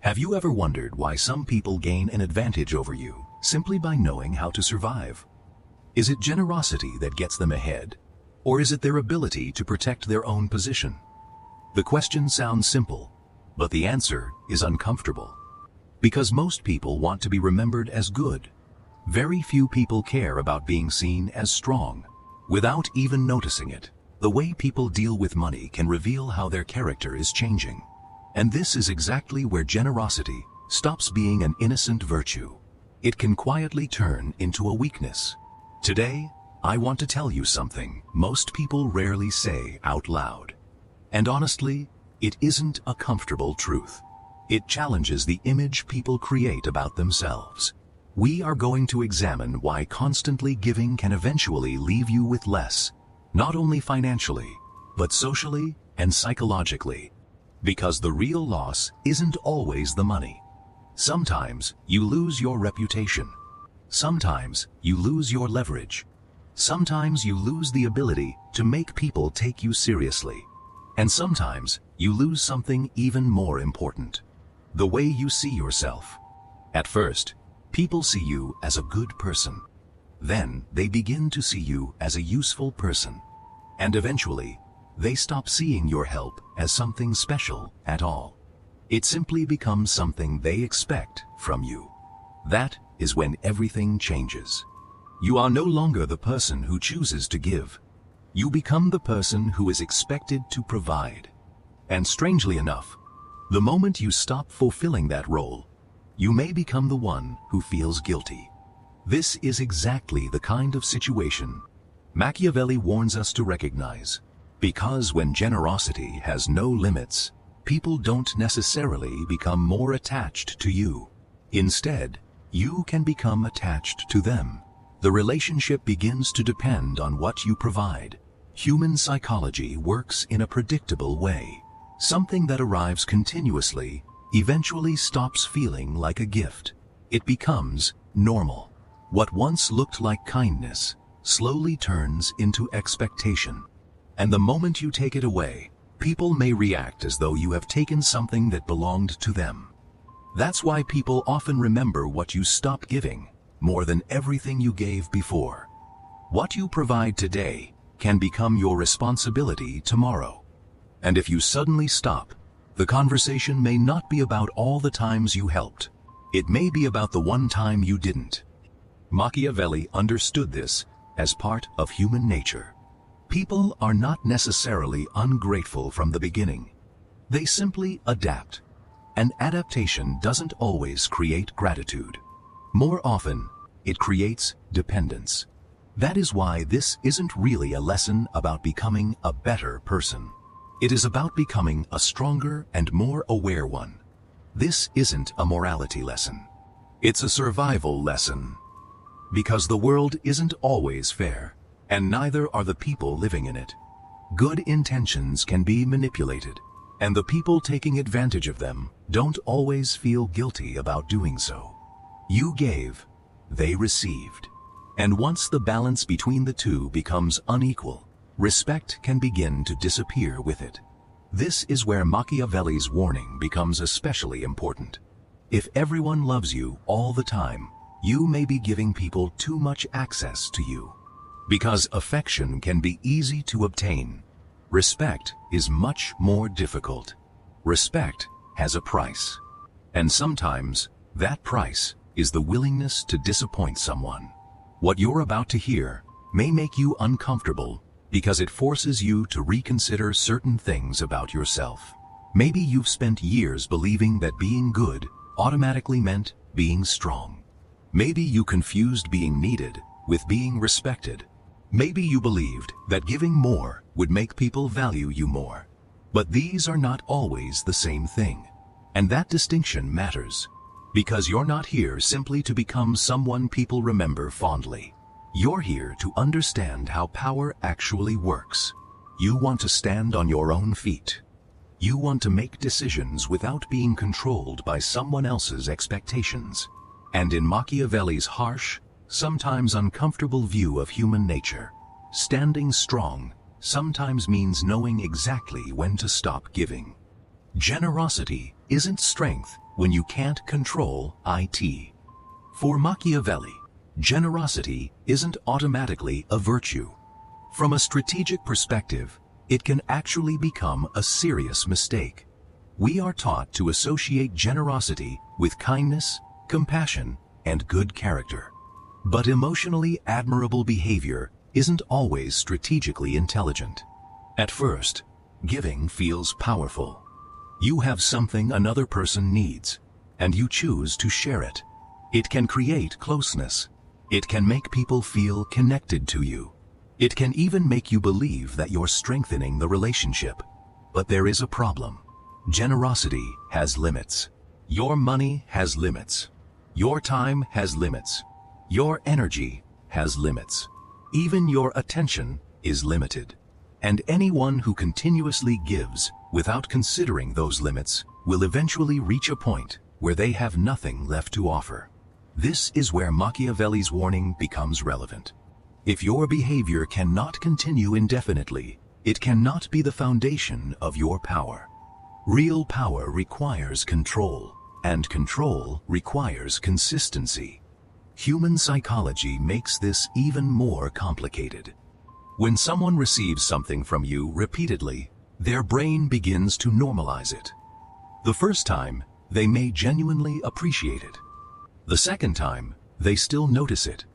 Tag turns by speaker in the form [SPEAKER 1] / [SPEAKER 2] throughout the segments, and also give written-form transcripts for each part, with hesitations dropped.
[SPEAKER 1] Have you ever wondered why some people gain an advantage over you simply by knowing how to survive? Is it generosity that gets them ahead, or is it their ability to protect their own position? The question sounds simple, but the answer is uncomfortable. Because most people want to be remembered as good. Very few people care about being seen as strong. Without even noticing it, the way people deal with money can reveal how their character is changing. And this is exactly where generosity stops being an innocent virtue. It can quietly turn into a weakness. Today, I want to tell you something most people rarely say out loud. And honestly, it isn't a comfortable truth. It challenges the image people create about themselves. We are going to examine why constantly giving can eventually leave you with less, not only financially, but socially and psychologically. Because the real loss isn't always the money. Sometimes you lose your reputation. Sometimes you lose your leverage. Sometimes you lose the ability to make people take you seriously. And sometimes you lose something even more important: the way you see yourself. At first, people see you as a good person. Then they begin to see you as a useful person. And eventually, they stop seeing your help as something special at all. It simply becomes something they expect from you. That is when everything changes. You are no longer the person who chooses to give. You become the person who is expected to provide. And strangely enough, the moment you stop fulfilling that role, you may become the one who feels guilty. This is exactly the kind of situation Machiavelli warns us to recognize. Because when generosity has no limits, people don't necessarily become more attached to you. Instead, you can become attached to them. The relationship begins to depend on what you provide. Human psychology works in a predictable way. Something that arrives continuously eventually stops feeling like a gift. It becomes normal. What once looked like kindness slowly turns into expectation. And the moment you take it away, people may react as though you have taken something that belonged to them. That's why people often remember what you stopped giving more than everything you gave before. What you provide today can become your responsibility tomorrow. And if you suddenly stop, the conversation may not be about all the times you helped. It may be about the one time you didn't. Machiavelli understood this as part of human nature. People are not necessarily ungrateful from the beginning. They simply adapt. And adaptation doesn't always create gratitude. More often, it creates dependence. That is why this isn't really a lesson about becoming a better person. It is about becoming a stronger and more aware one. This isn't a morality lesson. It's a survival lesson. Because the world isn't always fair. And neither are the people living in it. Good intentions can be manipulated, and the people taking advantage of them don't always feel guilty about doing so. You gave, they received. And once the balance between the two becomes unequal, respect can begin to disappear with it. This is where Machiavelli's warning becomes especially important. If everyone loves you all the time, you may be giving people too much access to you. Because affection can be easy to obtain, respect is much more difficult. Respect has a price. And sometimes, that price is the willingness to disappoint someone. What you're about to hear may make you uncomfortable because it forces you to reconsider certain things about yourself. Maybe you've spent years believing that being good automatically meant being strong. Maybe you confused being needed with being respected. Maybe you believed that giving more would make people value you more. But these are not always the same thing. And that distinction matters. Because you're not here simply to become someone people remember fondly. You're here to understand how power actually works. You want to stand on your own feet. You want to make decisions without being controlled by someone else's expectations. And in Machiavelli's harsh, sometimes uncomfortable view of human nature, standing strong sometimes means knowing exactly when to stop giving. Generosity isn't strength, when you can't control it. For Machiavelli, generosity isn't automatically a virtue. From a strategic perspective, it can actually become a serious mistake. We are taught to associate generosity with kindness, compassion, and good character. But emotionally admirable behavior isn't always strategically intelligent. At first, giving feels powerful. You have something another person needs, and you choose to share it. It can create closeness. It can make people feel connected to you. It can even make you believe that you're strengthening the relationship. But there is a problem. Generosity has limits. Your money has limits. Your time has limits. Your energy has limits. Even your attention is limited. And anyone who continuously gives without considering those limits will eventually reach a point where they have nothing left to offer. This is where Machiavelli's warning becomes relevant. If your behavior cannot continue indefinitely, it cannot be the foundation of your power. Real power requires control, and control requires consistency. Human psychology makes this even more complicated. When someone receives something from you repeatedly, their brain begins to normalize it. The first time, they may genuinely appreciate it. The second time, they still notice it.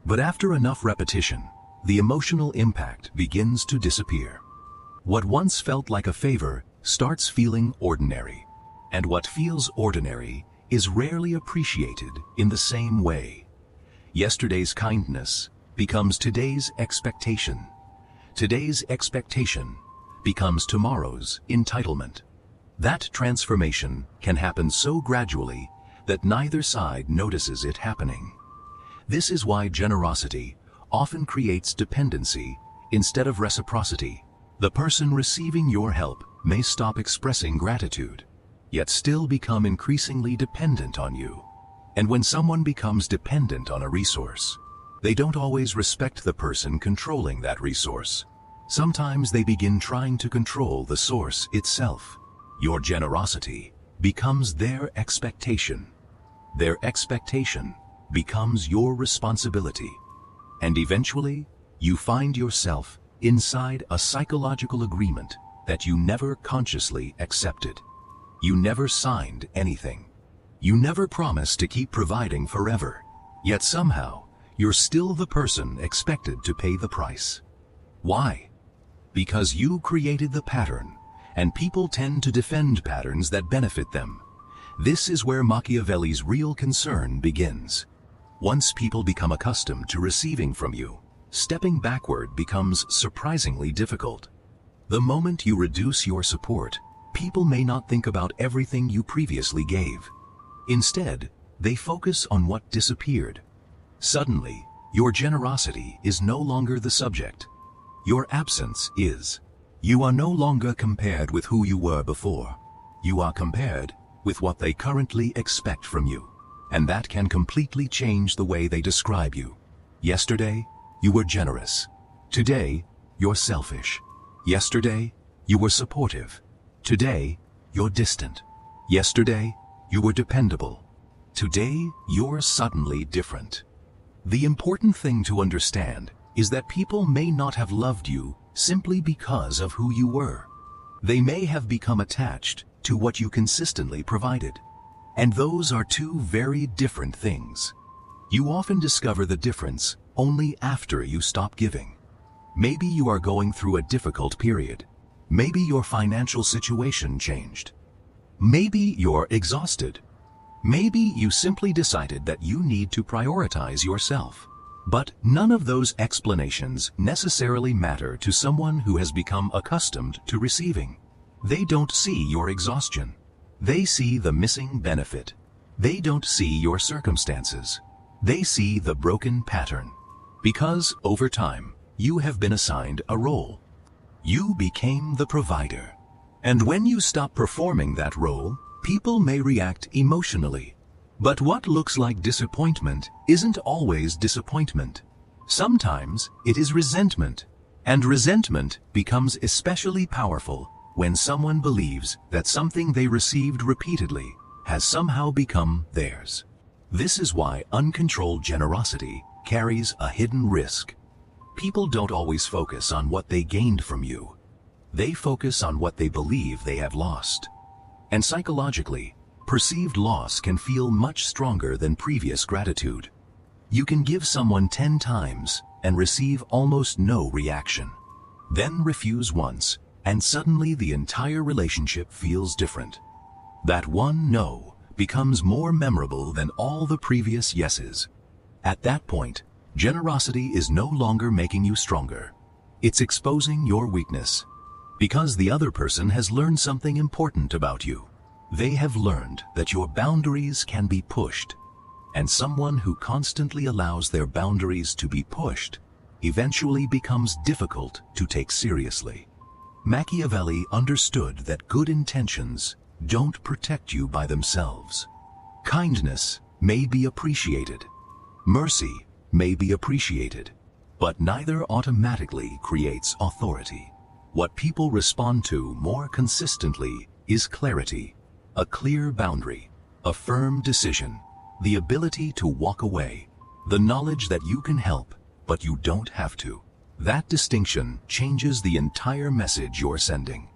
[SPEAKER 1] But after enough repetition, the emotional impact begins to disappear. What once felt like a favor starts feeling ordinary, and what feels ordinary is rarely appreciated in the same way. Yesterday's kindness becomes today's expectation. Today's expectation becomes tomorrow's entitlement. That transformation can happen so gradually that neither side notices it happening. This is why generosity often creates dependency instead of reciprocity. The person receiving your help may stop expressing gratitude, yet still become increasingly dependent on you. And when someone becomes dependent on a resource, they don't always respect the person controlling that resource. Sometimes they begin trying to control the source itself. Your generosity becomes their expectation. Their expectation becomes your responsibility. And eventually, you find yourself inside a psychological agreement that you never consciously accepted. You never signed anything. You never promised to keep providing forever. Yet somehow, you're still the person expected to pay the price. Why? Because you created the pattern, and people tend to defend patterns that benefit them. This is where Machiavelli's real concern begins. Once people become accustomed to receiving from you, stepping backward becomes surprisingly difficult. The moment you reduce your support, people may not think about everything you previously gave. Instead, they focus on what disappeared. Suddenly, your generosity is no longer the subject. Your absence is. You are no longer compared with who you were before. You are compared with what they currently expect from you. And that can completely change the way they describe you. Yesterday, you were generous. Today, you're selfish. Yesterday, you were supportive. Today, you're distant. Yesterday, you were dependable. Today, you're suddenly different. The important thing to understand is that people may not have loved you simply because of who you were. They may have become attached to what you consistently provided. And those are two very different things. You often discover the difference only after you stop giving. Maybe you are going through a difficult period. Maybe your financial situation changed. Maybe you're exhausted. Maybe you simply decided that you need to prioritize yourself. But none of those explanations necessarily matter to someone who has become accustomed to receiving. They don't see your exhaustion. They see the missing benefit. They don't see your circumstances. They see the broken pattern. Because, over time, you have been assigned a role. You became the provider. And when you stop performing that role, people may react emotionally. But what looks like disappointment isn't always disappointment. Sometimes it is resentment. And resentment becomes especially powerful when someone believes that something they received repeatedly has somehow become theirs. This is why uncontrolled generosity carries a hidden risk. People don't always focus on what they gained from you. They focus on what they believe they have lost. And psychologically, perceived loss can feel much stronger than previous gratitude. You can give someone 10 times and receive almost no reaction. Then refuse once, and suddenly the entire relationship feels different. That one no becomes more memorable than all the previous yeses. At that point, generosity is no longer making you stronger. It's exposing your weakness. Because the other person has learned something important about you. They have learned that your boundaries can be pushed. And someone who constantly allows their boundaries to be pushed eventually becomes difficult to take seriously. Machiavelli understood that good intentions don't protect you by themselves. Kindness may be appreciated. Mercy may be appreciated. But neither automatically creates authority. What people respond to more consistently is clarity, a clear boundary, a firm decision, the ability to walk away, the knowledge that you can help, but you don't have to. That distinction changes the entire message you're sending.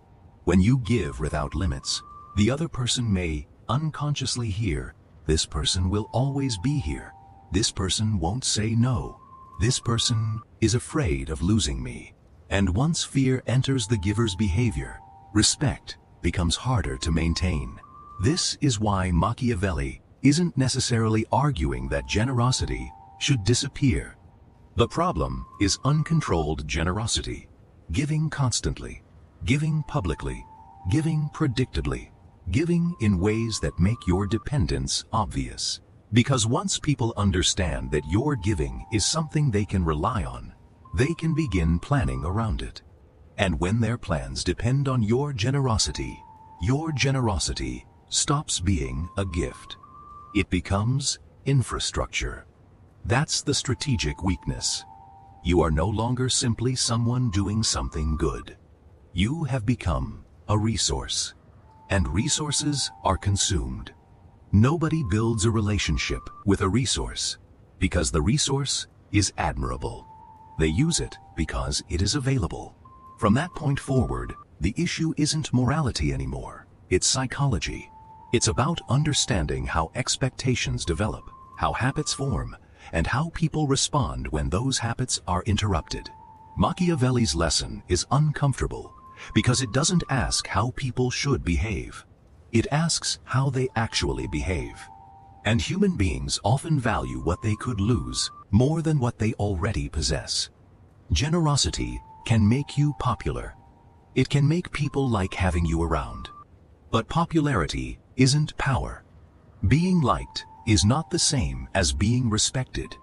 [SPEAKER 1] When you give without limits, the other person may unconsciously hear, this person will always be here. This person won't say no. This person is afraid of losing me. And once fear enters the giver's behavior, respect becomes harder to maintain. This is why Machiavelli isn't necessarily arguing that generosity should disappear. The problem is uncontrolled generosity, giving constantly, giving publicly, giving predictably, giving in ways that make your dependence obvious. Because once people understand that your giving is something they can rely on, they can begin planning around it. And when their plans depend on your generosity stops being a gift. It becomes infrastructure. That's the strategic weakness. You are no longer simply someone doing something good. You have become a resource. And resources are consumed. Nobody builds a relationship with a resource because the resource is admirable. They use it because it is available. From that point forward, the issue isn't morality anymore. It's psychology. It's about understanding how expectations develop, how habits form, and how people respond when those habits are interrupted. Machiavelli's lesson is uncomfortable because it doesn't ask how people should behave. It asks how they actually behave. And human beings often value what they could lose more than what they already possess. Generosity can make you popular. It can make people like having you around. But popularity isn't power. Being liked is not the same as being respected.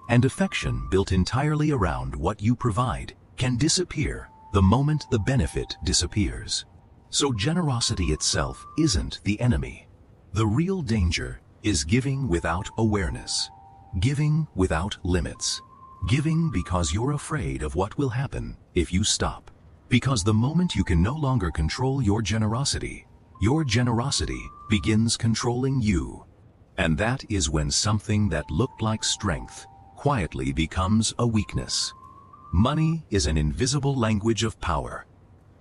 [SPEAKER 1] And affection built entirely around what you provide can disappear the moment the benefit disappears. So generosity itself isn't the enemy. The real danger is giving without awareness, giving without limits, giving because you're afraid of what will happen if you stop. Because the moment you can no longer control your generosity begins controlling you. And that is when something that looked like strength quietly becomes a weakness. Money is an invisible language of power.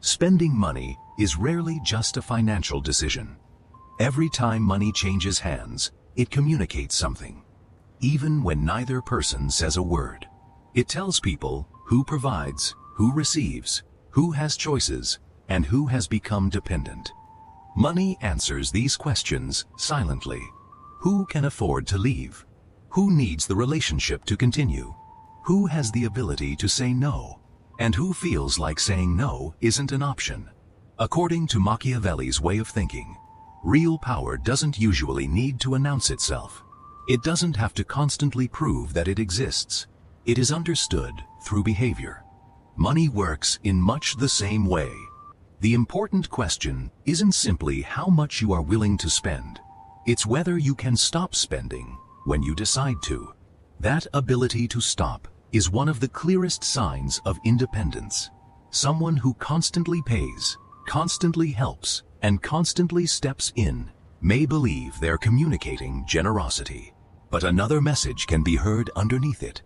[SPEAKER 1] Spending money is rarely just a financial decision. Every time money changes hands, it communicates something. Even when neither person says a word, it tells people who provides, who receives, who has choices, and who has become dependent. Money answers these questions silently. Who can afford to leave? Who needs the relationship to continue? Who has the ability to say no? And who feels like saying no isn't an option? According to Machiavelli's way of thinking, real power doesn't usually need to announce itself. It doesn't have to constantly prove that it exists. It is understood through behavior. Money works in much the same way. The important question isn't simply how much you are willing to spend. It's whether you can stop spending when you decide to. That ability to stop is one of the clearest signs of independence. Someone who constantly pays, constantly helps, and constantly steps in may believe they're communicating generosity, but another message can be heard underneath it.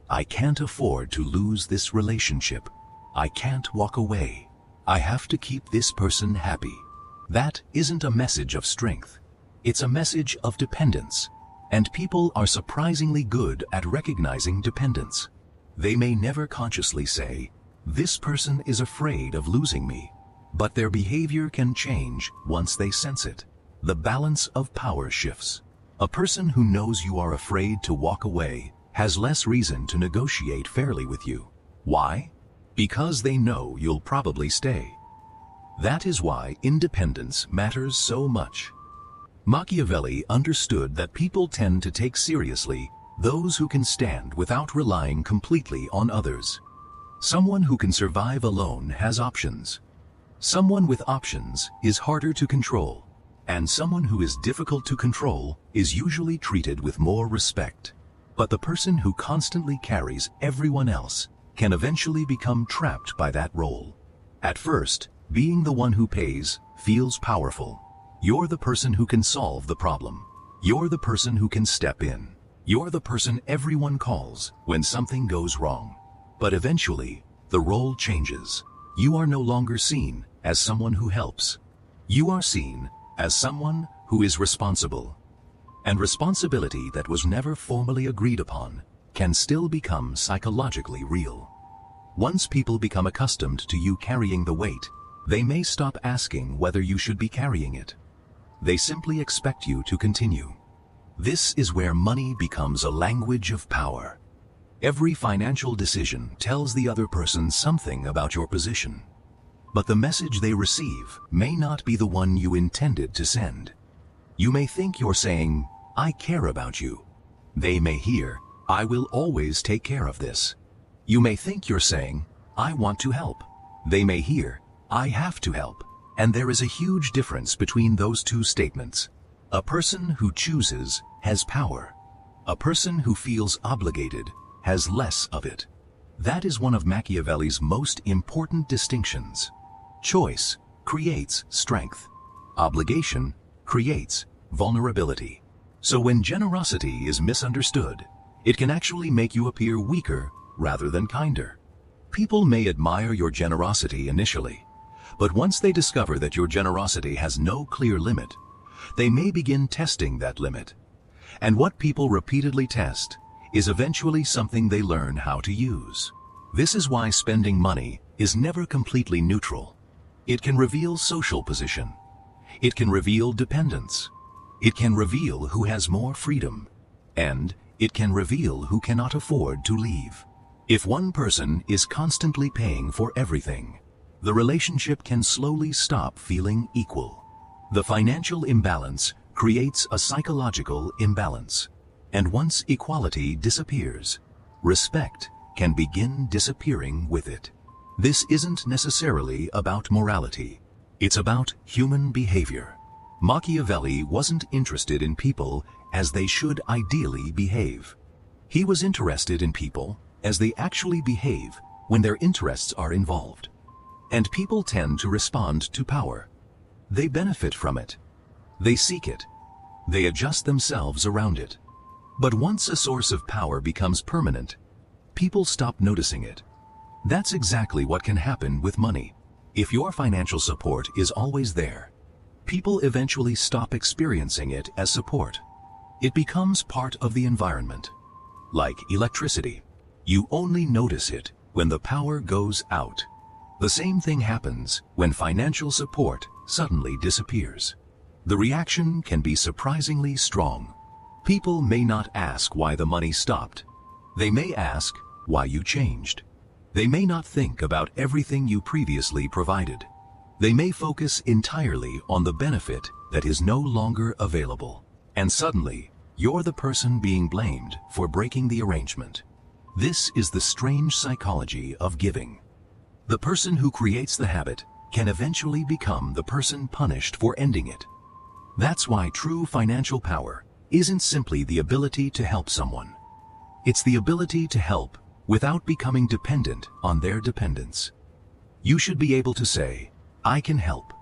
[SPEAKER 1] I can't afford to lose this relationship. I can't walk away. I have to keep this person happy. That isn't a message of strength. It's a message of dependence. And people are surprisingly good at recognizing dependence. They may never consciously say, "This person is afraid of losing me," but their behavior can change once they sense it. The balance of power shifts. A person who knows you are afraid to walk away has less reason to negotiate fairly with you. Why? Because they know you'll probably stay. That is why independence matters so much. Machiavelli understood that people tend to take seriously those who can stand without relying completely on others. Someone who can survive alone has options. Someone with options is harder to control, and someone who is difficult to control is usually treated with more respect. But the person who constantly carries everyone else can eventually become trapped by that role. At first, being the one who pays feels powerful. You're the person who can solve the problem. You're the person who can step in. You're the person everyone calls when something goes wrong. But eventually, the role changes. You are no longer seen as someone who helps. You are seen as someone who is responsible. And responsibility that was never formally agreed upon can still become psychologically real. Once people become accustomed to you carrying the weight, they may stop asking whether you should be carrying it. They simply expect you to continue. This is where money becomes a language of power. Every financial decision tells the other person something about your position. But the message they receive may not be the one you intended to send. You may think you're saying, "I care about you." They may hear, "I will always take care of this." You may think you're saying, "I want to help." They may hear, "I have to help." And there is a huge difference between those two statements. A person who chooses has power. A person who feels obligated has less of it. That is one of Machiavelli's most important distinctions. Choice creates strength. Obligation creates vulnerability. So when generosity is misunderstood, it can actually make you appear weaker rather than kinder. People may admire your generosity initially, but once they discover that your generosity has no clear limit, they may begin testing that limit. And what people repeatedly test is eventually something they learn how to use. This is why spending money is never completely neutral. It can reveal social position. It can reveal dependence. It can reveal who has more freedom. And it can reveal who cannot afford to leave. If one person is constantly paying for everything, the relationship can slowly stop feeling equal. The financial imbalance creates a psychological imbalance. And once equality disappears, respect can begin disappearing with it. This isn't necessarily about morality. It's about human behavior. Machiavelli wasn't interested in people as they should ideally behave. He was interested in people as they actually behave when their interests are involved. And people tend to respond to power. They benefit from it. They seek it. They adjust themselves around it. But once a source of power becomes permanent, people stop noticing it. That's exactly what can happen with money. If your financial support is always there, people eventually stop experiencing it as support. It becomes part of the environment. Like electricity, you only notice it when the power goes out. The same thing happens when financial support suddenly disappears. The reaction can be surprisingly strong. People may not ask why the money stopped. They may ask why you changed. They may not think about everything you previously provided. They may focus entirely on the benefit that is no longer available. And suddenly, you're the person being blamed for breaking the arrangement. This is the strange psychology of giving. The person who creates the habit can eventually become the person punished for ending it. That's why true financial power isn't simply the ability to help someone. It's the ability to help without becoming dependent on their dependence. You should be able to say, "I can help,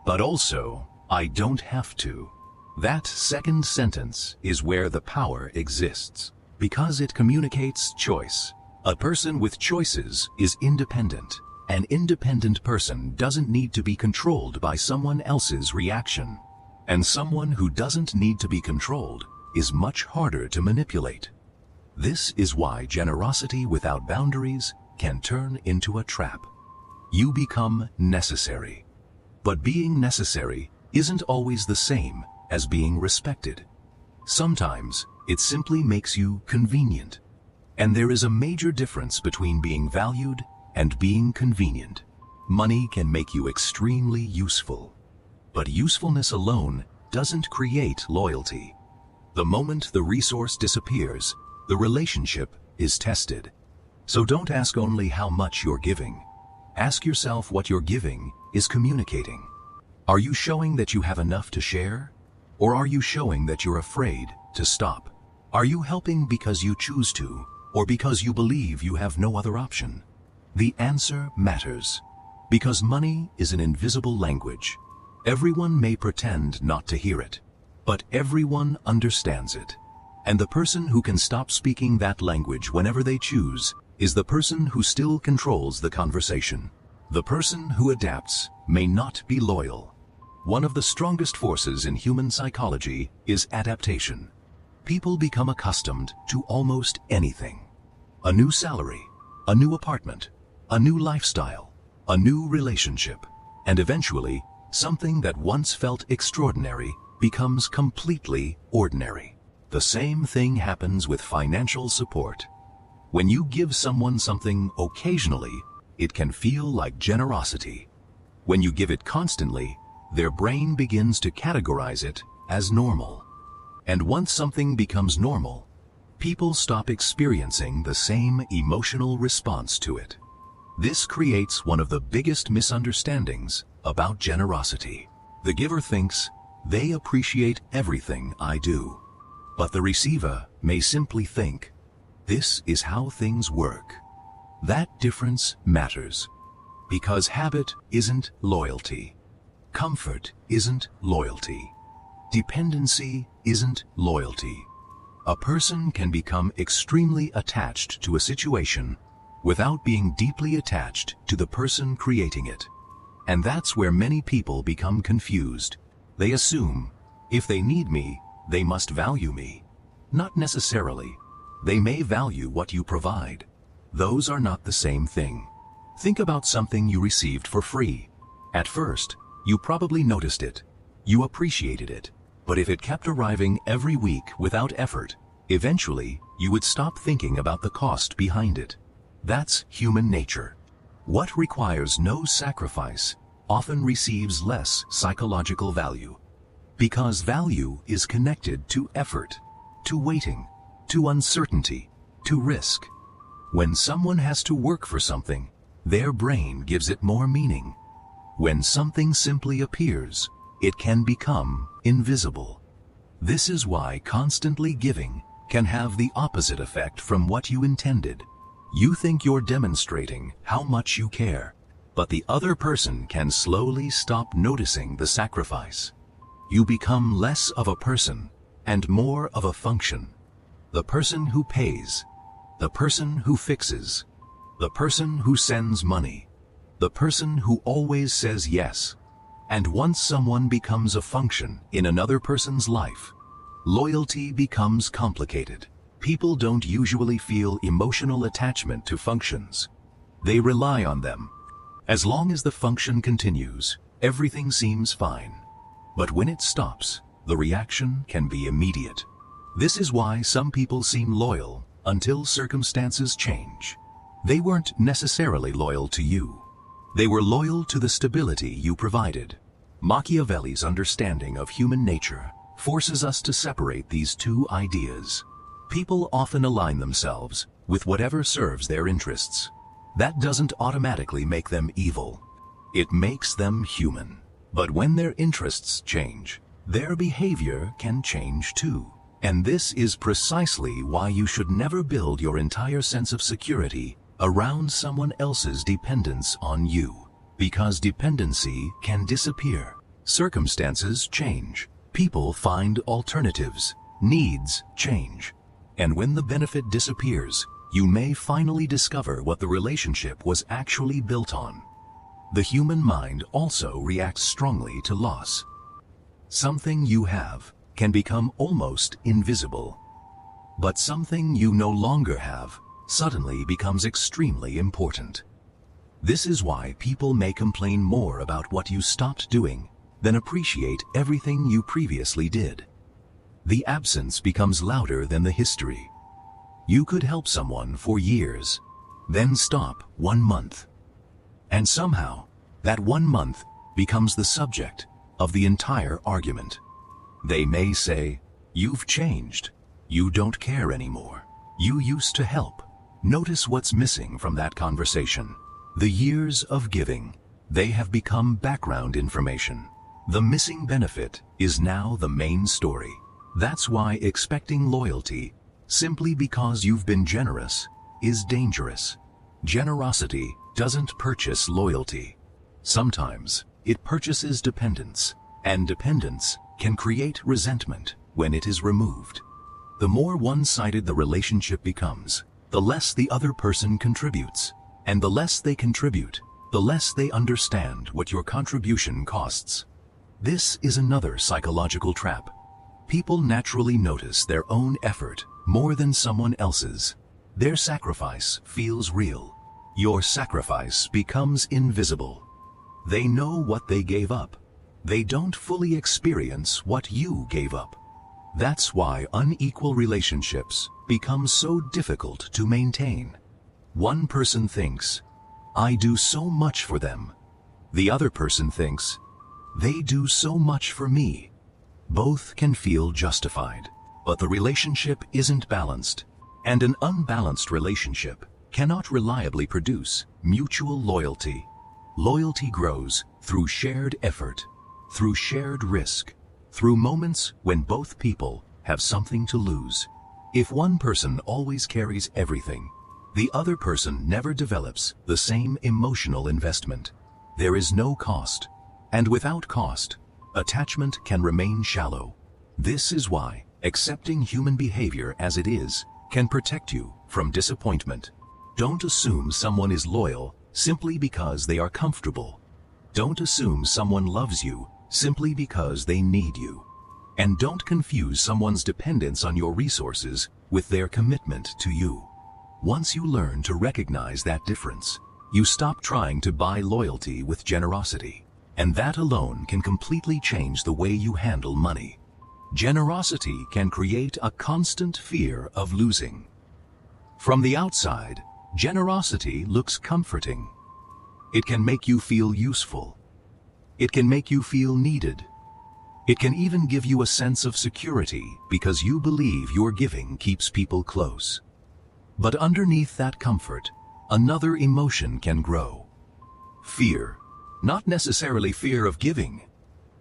[SPEAKER 1] but also, I don't have to." That second sentence is where the power exists, because it communicates choice. A person with choices is independent. An independent person doesn't need to be controlled by someone else's reaction. And someone who doesn't need to be controlled is much harder to manipulate. This is why generosity without boundaries can turn into a trap. You become necessary. But being necessary isn't always the same as being respected. Sometimes it simply makes you convenient. And there is a major difference between being valued and being convenient. Money can make you extremely useful. But usefulness alone doesn't create loyalty. The moment the resource disappears, the relationship is tested. So don't ask only how much you're giving. Ask yourself what you're giving is communicating. Are you showing that you have enough to share? Or are you showing that you're afraid to stop? Are you helping because you choose to, or because you believe you have no other option? The answer matters, because money is an invisible language. Everyone may pretend not to hear it, but everyone understands it. And the person who can stop speaking that language whenever they choose is the person who still controls the conversation. The person who adapts may not be loyal. One of the strongest forces in human psychology is adaptation. People become accustomed to almost anything. A new salary, a new apartment, a new lifestyle, a new relationship, and eventually, something that once felt extraordinary becomes completely ordinary. The same thing happens with financial support. When you give someone something occasionally, it can feel like generosity. When you give it constantly, their brain begins to categorize it as normal. And once something becomes normal, people stop experiencing the same emotional response to it. This creates one of the biggest misunderstandings about generosity. The giver thinks, they appreciate everything I do. But the receiver may simply think, this is how things work. That difference matters, because habit isn't loyalty. Comfort isn't loyalty. Dependency isn't loyalty. A person can become extremely attached to a situation without being deeply attached to the person creating it. And that's where many people become confused. They assume, if they need me, they must value me. Not necessarily. They may value what you provide. Those are not the same thing. Think about something you received for free. At first, you probably noticed it. You appreciated it. But if it kept arriving every week without effort, eventually you would stop thinking about the cost behind it. That's human nature. What requires no sacrifice often receives less psychological value. Because value is connected to effort, to waiting, to uncertainty, to risk. When someone has to work for something, their brain gives it more meaning. When something simply appears, it can become invisible. This is why constantly giving can have the opposite effect from what you intended. You think you're demonstrating how much you care, but the other person can slowly stop noticing the sacrifice. You become less of a person and more of a function. The person who pays, the person who fixes, the person who sends money, the person who always says yes. And once someone becomes a function in another person's life, loyalty becomes complicated. People don't usually feel emotional attachment to functions. They rely on them. As long as the function continues, everything seems fine. But when it stops, the reaction can be immediate. This is why some people seem loyal until circumstances change. They weren't necessarily loyal to you. They were loyal to the stability you provided. Machiavelli's understanding of human nature forces us to separate these two ideas. People often align themselves with whatever serves their interests. That doesn't automatically make them evil. It makes them human. But when their interests change, their behavior can change too. And this is precisely why you should never build your entire sense of security around someone else's dependence on you. Because dependency can disappear. Circumstances change. People find alternatives, needs change, and when the benefit disappears, you may finally discover what the relationship was actually built on. The human mind also reacts strongly to loss. Something you have can become almost invisible, but something you no longer have suddenly becomes extremely important. This is why people may complain more about what you stopped doing than appreciate everything you previously did. The absence becomes louder than the history. You could help someone for years, then stop 1 month. And somehow, that 1 month becomes the subject of the entire argument. They may say, "You've changed. You don't care anymore. You used to help." Notice what's missing from that conversation. The years of giving, they have become background information. The missing benefit is now the main story. That's why expecting loyalty simply because you've been generous is dangerous. Generosity doesn't purchase loyalty. Sometimes it purchases dependence, and dependence can create resentment when it is removed. The more one-sided the relationship becomes, the less the other person contributes, and the less they contribute, the less they understand what your contribution costs. This is another psychological trap. People naturally notice their own effort more than someone else's. Their sacrifice feels real. Your sacrifice becomes invisible. They know what they gave up. They don't fully experience what you gave up. That's why unequal relationships become so difficult to maintain. One person thinks, "I do so much for them." The other person thinks, "They do so much for me." Both can feel justified, but the relationship isn't balanced, and an unbalanced relationship cannot reliably produce mutual loyalty. Loyalty grows through shared effort, through shared risk, through moments when both people have something to lose. If one person always carries everything, the other person never develops the same emotional investment. There is no cost, and without cost, attachment can remain shallow. This is why accepting human behavior as it is can protect you from disappointment. Don't assume someone is loyal simply because they are comfortable. Don't assume someone loves you simply because they need you. And don't confuse someone's dependence on your resources with their commitment to you. Once you learn to recognize that difference, you stop trying to buy loyalty with generosity, and that alone can completely change the way you handle money. Generosity can create a constant fear of losing. From the outside, generosity looks comforting. It can make you feel useful. It can make you feel needed. It can even give you a sense of security because you believe your giving keeps people close. But underneath that comfort, another emotion can grow. Fear. Not necessarily fear of giving.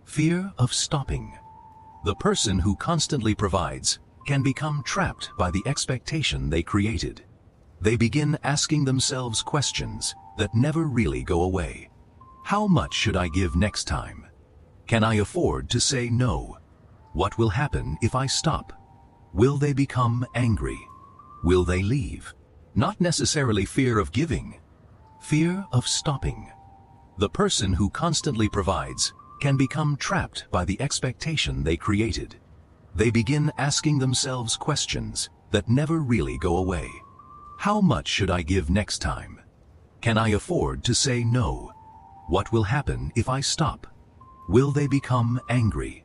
[SPEAKER 1] Fear of stopping. The person who constantly provides can become trapped by the expectation they created. They begin asking themselves questions that never really go away. How much should I give next time? Can I afford to say no? What will happen if I stop? Will they become angry? Will they leave? Not necessarily fear of giving, fear of stopping. The person who constantly provides can become trapped by the expectation they created. They begin asking themselves questions that never really go away. How much should I give next time? Can I afford to say no? What will happen if I stop? Will they become angry?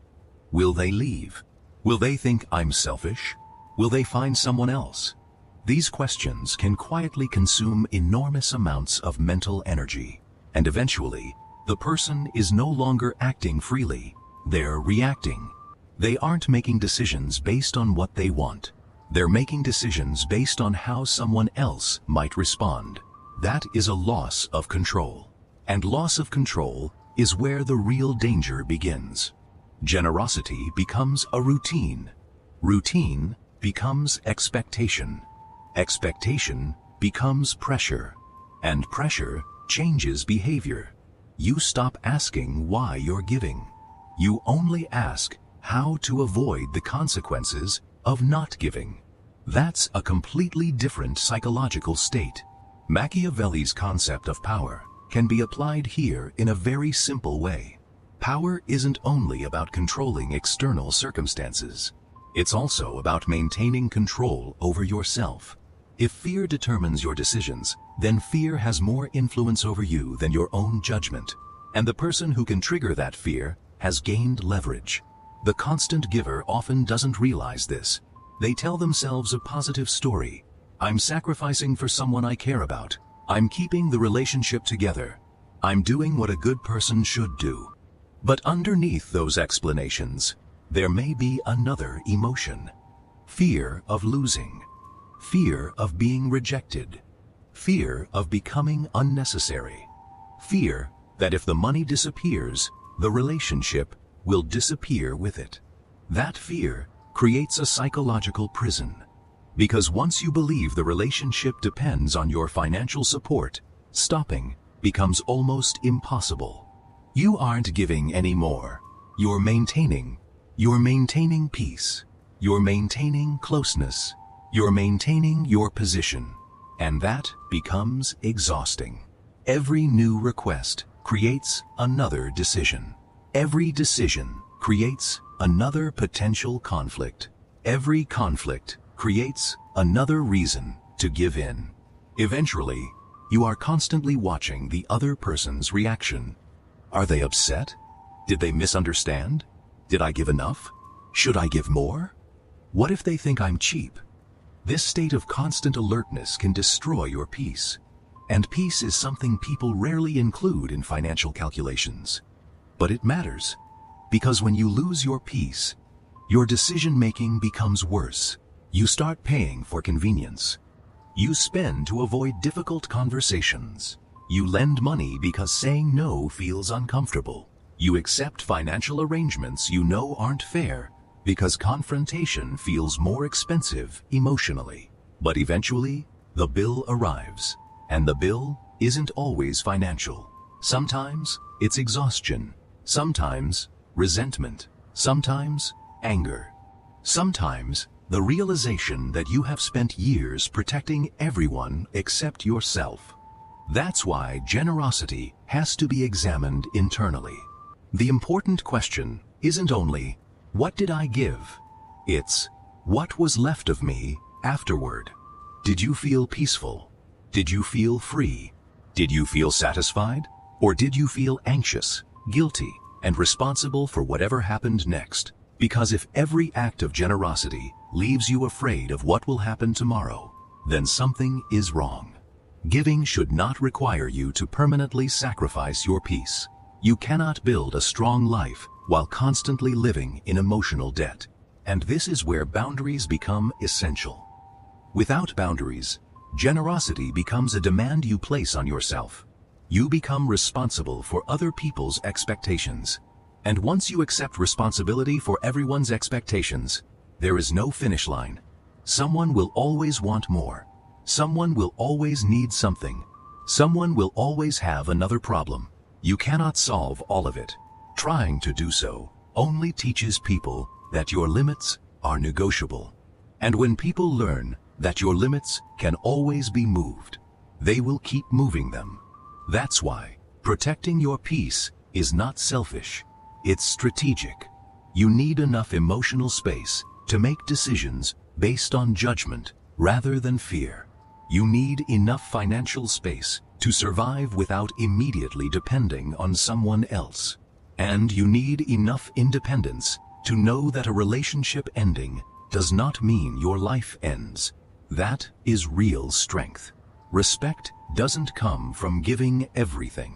[SPEAKER 1] Will they leave? Will they think I'm selfish? Will they find someone else? These questions can quietly consume enormous amounts of mental energy, and eventually, the person is no longer acting freely, they're reacting. They aren't making decisions based on what they want. They're making decisions based on how someone else might respond. That is a loss of control. And loss of control is where the real danger begins. Generosity becomes a routine. Routine becomes expectation. Expectation becomes pressure. And pressure changes behavior. You stop asking why you're giving. You only ask, how to avoid the consequences of not giving. That's a completely different psychological state. Machiavelli's concept of power can be applied here in a very simple way. Power isn't only about controlling external circumstances. It's also about maintaining control over yourself. If fear determines your decisions, then fear has more influence over you than your own judgment. And the person who can trigger that fear has gained leverage. The constant giver often doesn't realize this. They tell themselves a positive story. I'm sacrificing for someone I care about. I'm keeping the relationship together. I'm doing what a good person should do. But underneath those explanations, there may be another emotion. Fear of losing. Fear of being rejected. Fear of becoming unnecessary. Fear that if the money disappears, the relationship will disappear with it. That fear creates a psychological prison. Because once you believe the relationship depends on your financial support, stopping becomes almost impossible. You aren't giving anymore. You're maintaining peace. You're maintaining closeness. You're maintaining your position. And that becomes exhausting. Every new request creates another decision. Every decision creates another potential conflict. Every conflict creates another reason to give in. Eventually, you are constantly watching the other person's reaction. Are they upset? Did they misunderstand? Did I give enough? Should I give more? What if they think I'm cheap? This state of constant alertness can destroy your peace. And peace is something people rarely include in financial calculations. But it matters, because when you lose your peace, your decision-making becomes worse. You start paying for convenience. You spend to avoid difficult conversations. You lend money because saying no feels uncomfortable. You accept financial arrangements you know aren't fair because confrontation feels more expensive emotionally. But eventually, the bill arrives. And the bill isn't always financial. Sometimes it's exhaustion. Sometimes resentment. Sometimes anger. Sometimes the realization that you have spent years protecting everyone except yourself. That's why generosity has to be examined internally. The important question isn't only, what did I give? It's, what was left of me afterward? Did you feel peaceful? Did you feel free? Did you feel satisfied? Or did you feel anxious, guilty, and responsible for whatever happened next? Because if every act of generosity leaves you afraid of what will happen tomorrow, then something is wrong. Giving should not require you to permanently sacrifice your peace. You cannot build a strong life while constantly living in emotional debt. And this is where boundaries become essential. Without boundaries, generosity becomes a demand you place on yourself. You become responsible for other people's expectations. And once you accept responsibility for everyone's expectations, there is no finish line. Someone will always want more. Someone will always need something. Someone will always have another problem. You cannot solve all of it. Trying to do so only teaches people that your limits are negotiable. And when people learn that your limits can always be moved, they will keep moving them. That's why protecting your peace is not selfish, it's strategic. You need enough emotional space to make decisions based on judgment rather than fear. You need enough financial space to survive without immediately depending on someone else. And you need enough independence to know that a relationship ending does not mean your life ends. That is real strength. Respect doesn't come from giving everything.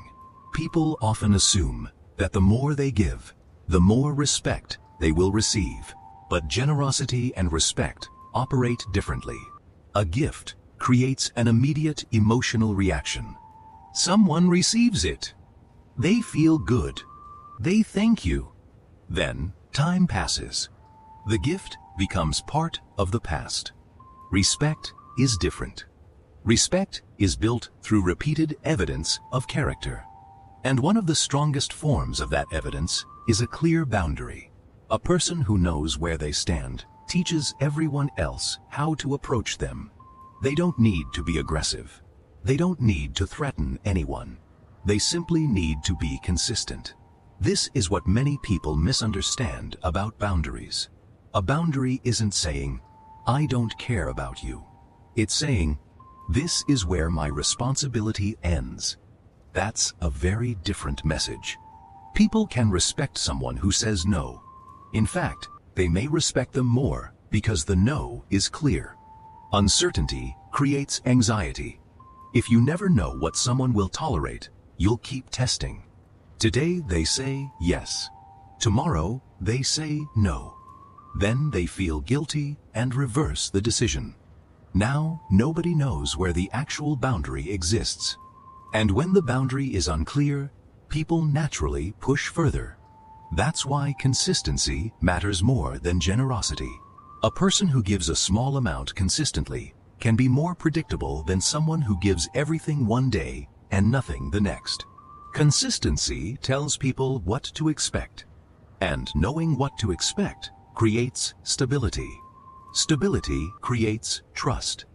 [SPEAKER 1] People often assume that the more they give, the more respect they will receive. But generosity and respect operate differently. A gift creates an immediate emotional reaction. Someone receives it. They feel good. They thank you. Then time passes. The gift becomes part of the past. Respect is different. Respect is built through repeated evidence of character. And one of the strongest forms of that evidence is a clear boundary. A person who knows where they stand teaches everyone else how to approach them. They don't need to be aggressive. They don't need to threaten anyone. They simply need to be consistent. This is what many people misunderstand about boundaries. A boundary isn't saying, "I don't care about you." It's saying, "This is where my responsibility ends." That's a very different message. People can respect someone who says no. In fact, they may respect them more because the no is clear. Uncertainty creates anxiety. If you never know what someone will tolerate, you'll keep testing. Today they say yes. Tomorrow they say no. Then they feel guilty and reverse the decision. Now nobody knows where the actual boundary exists. And when the boundary is unclear, people naturally push further. That's why consistency matters more than generosity. A person who gives a small amount consistently can be more predictable than someone who gives everything one day and nothing the next. Consistency tells people what to expect, and knowing what to expect creates stability. Stability creates trust.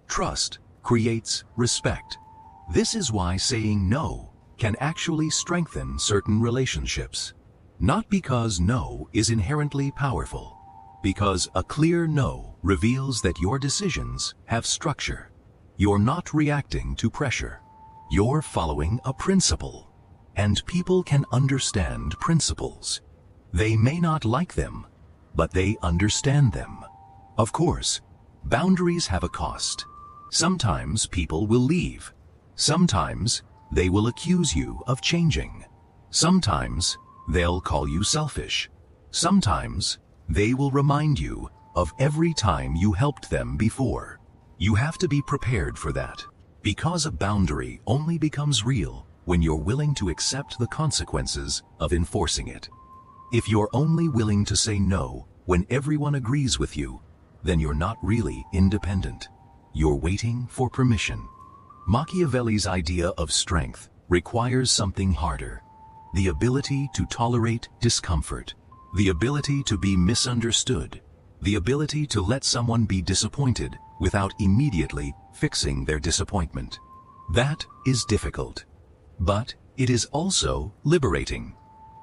[SPEAKER 1] Trust creates respect. This is why saying no can actually strengthen certain relationships. Not because no is inherently powerful, because a clear no reveals that your decisions have structure. You're not reacting to pressure. You're following a principle. And people can understand principles. They may not like them, but they understand them. Of course, boundaries have a cost. Sometimes people will leave. Sometimes they will accuse you of changing. Sometimes they'll call you selfish. Sometimes they will remind you of every time you helped them before. You have to be prepared for that, because a boundary only becomes real when you're willing to accept the consequences of enforcing it. If you're only willing to say no when everyone agrees with you, then you're not really independent. You're waiting for permission. Machiavelli's idea of strength requires something harder: the ability to tolerate discomfort, the ability to be misunderstood, the ability to let someone be disappointed without immediately fixing their disappointment. That is difficult, but it is also liberating,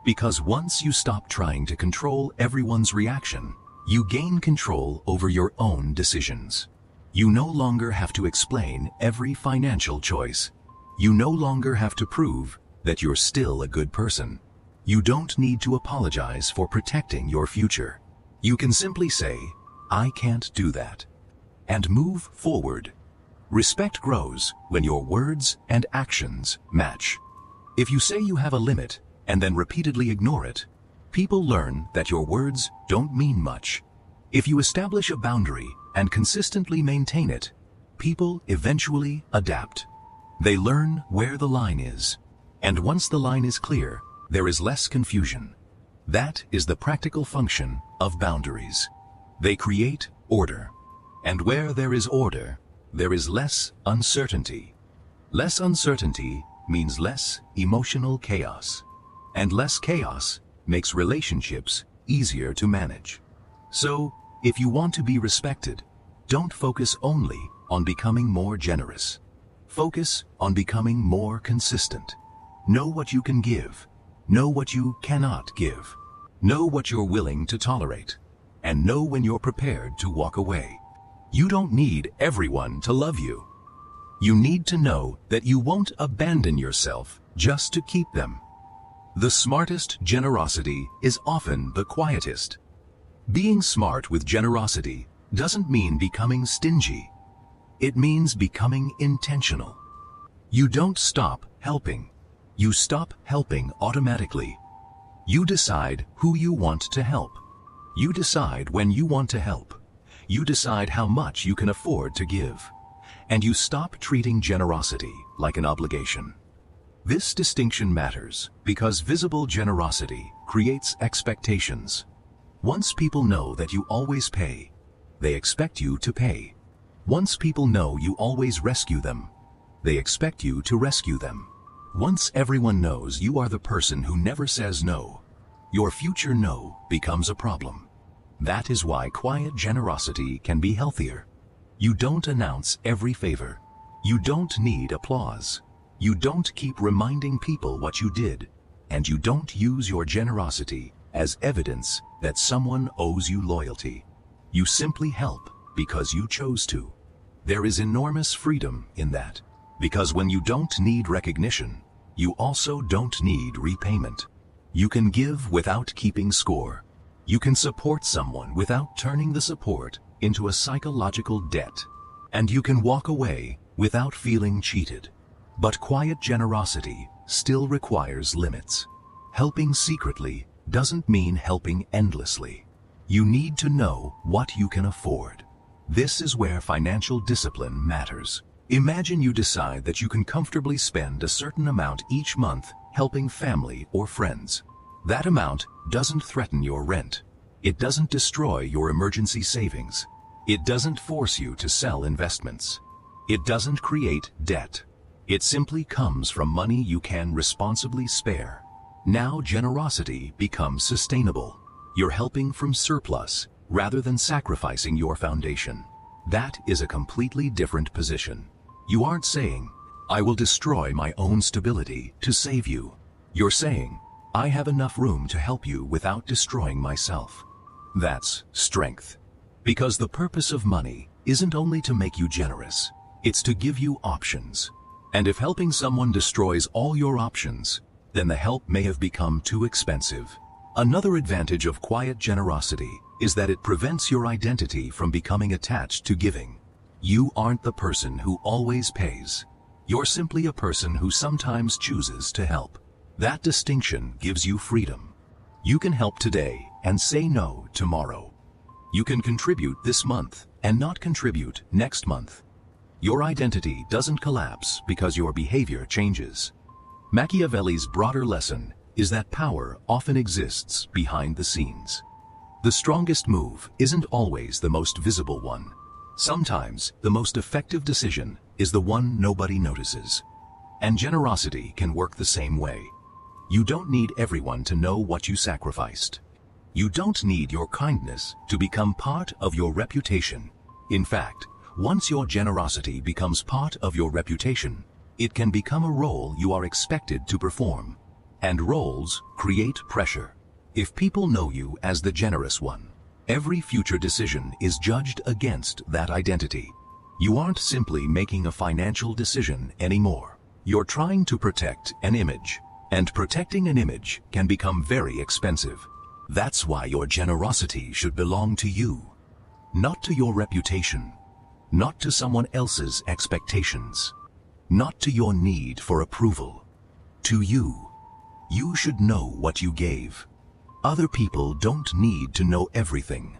[SPEAKER 1] because once you stop trying to control everyone's reaction, you gain control over your own decisions. You no longer have to explain every financial choice. You no longer have to prove that you're still a good person. You don't need to apologize for protecting your future. You can simply say, "I can't do that," and move forward. Respect grows when your words and actions match. If you say you have a limit and then repeatedly ignore it, people learn that your words don't mean much. If you establish a boundary and consistently maintain it, people eventually adapt. They learn where the line is. And once the line is clear, there is less confusion. That is the practical function of boundaries. They create order. And where there is order, there is less uncertainty. Less uncertainty means less emotional chaos. And less chaos makes relationships easier to manage. So, if you want to be respected, don't focus only on becoming more generous. Focus on becoming more consistent. Know what you can give. Know what you cannot give. Know what you're willing to tolerate. And know when you're prepared to walk away. You don't need everyone to love you. You need to know that you won't abandon yourself just to keep them. The smartest generosity is often the quietest. Being smart with generosity doesn't mean becoming stingy. It means becoming intentional. You don't stop helping. You stop helping automatically. You decide who you want to help. You decide when you want to help. You decide how much you can afford to give. And you stop treating generosity like an obligation. This distinction matters because visible generosity creates expectations. Once people know that you always pay, they expect you to pay. Once people know you always rescue them, they expect you to rescue them. Once everyone knows you are the person who never says no, your future no becomes a problem. That is why quiet generosity can be healthier. You don't announce every favor. You don't need applause. You don't keep reminding people what you did. And you don't use your generosity as evidence that someone owes you loyalty. You simply help because you chose to. There is enormous freedom in that, because when you don't need recognition, you also don't need repayment. You can give without keeping score. You can support someone without turning the support into a psychological debt. And you can walk away without feeling cheated. But quiet generosity still requires limits. Helping secretly doesn't mean helping endlessly. You need to know what you can afford. This is where financial discipline matters. Imagine you decide that you can comfortably spend a certain amount each month helping family or friends. That amount doesn't threaten your rent. It doesn't destroy your emergency savings. It doesn't force you to sell investments. It doesn't create debt. It simply comes from money you can responsibly spare. Now generosity becomes sustainable. You're helping from surplus rather than sacrificing your foundation. That is a completely different position. You aren't saying, I will destroy my own stability to save you. You're saying, I have enough room to help you without destroying myself. That's strength. Because the purpose of money isn't only to make you generous, it's to give you options. And if helping someone destroys all your options, then the help may have become too expensive. Another advantage of quiet generosity is that it prevents your identity from becoming attached to giving. You aren't the person who always pays. You're simply a person who sometimes chooses to help. That distinction gives you freedom. You can help today and say no tomorrow. You can contribute this month and not contribute next month. Your identity doesn't collapse because your behavior changes. Machiavelli's broader lesson is that power often exists behind the scenes. The strongest move isn't always the most visible one. Sometimes the most effective decision is the one nobody notices. And generosity can work the same way. You don't need everyone to know what you sacrificed. You don't need your kindness to become part of your reputation. In fact, once your generosity becomes part of your reputation, it can become a role you are expected to perform. And roles create pressure. If people know you as the generous one, every future decision is judged against that identity. You aren't simply making a financial decision anymore. You're trying to protect an image. And protecting an image can become very expensive. That's why your generosity should belong to you. Not to your reputation. Not to someone else's expectations. Not to your need for approval. To you. You should know what you gave. Other people don't need to know everything.